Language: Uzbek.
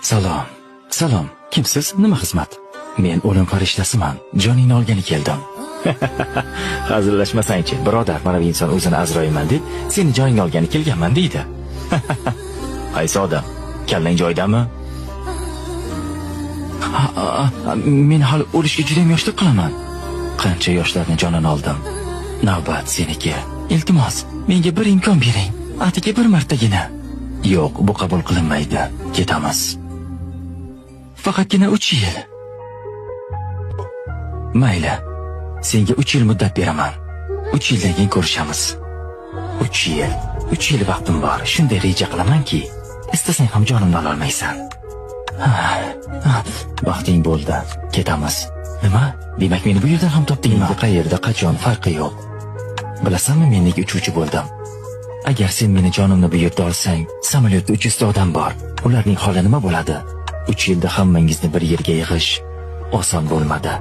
Salom. Salom. Kimsiz? Nima xizmat? Men o'lim farishtasiman. Joningni olgani keldim. Hazillashmasang-chi, birodar, mana bu inson o'zini Azroilman deb seni joningni olgani kelganman deydi. Qaysi odam? Kallang joyidami? Men hali o'lishga juda ham yoshlik qilaman. Qancha yoshlarning jonini oldim. Navbat seniki. Iltimos, menga bir imkon bering. Atigi bir martagina. Yo'q, bu qabul qilinmaydi. Ketamiz. Faqatgina 3 yil. Mayli. Senga 3 yil muddat beraman. 3 yildan keyin ko'rishamiz. 3 yil. 3 yil vaqtim bor. Shunday reja qilamanki, istasang ham jonimni ola olmaysan. Vaqting bo'ldi. Ketamiz. Nima? Demak, meni bu yerdan ham topdingmi? Qayerda, qachon farqi yo'q. Bilasanmi, men nega uchuvchi bo'ldim? Agar sen meni jonimni bu yerda olsang, samolyotda 300 ta odam bor. Ularning holi nima bo'ladi? 3 yilda hammangizni bir yerga yig'ish oson bo'lmadi.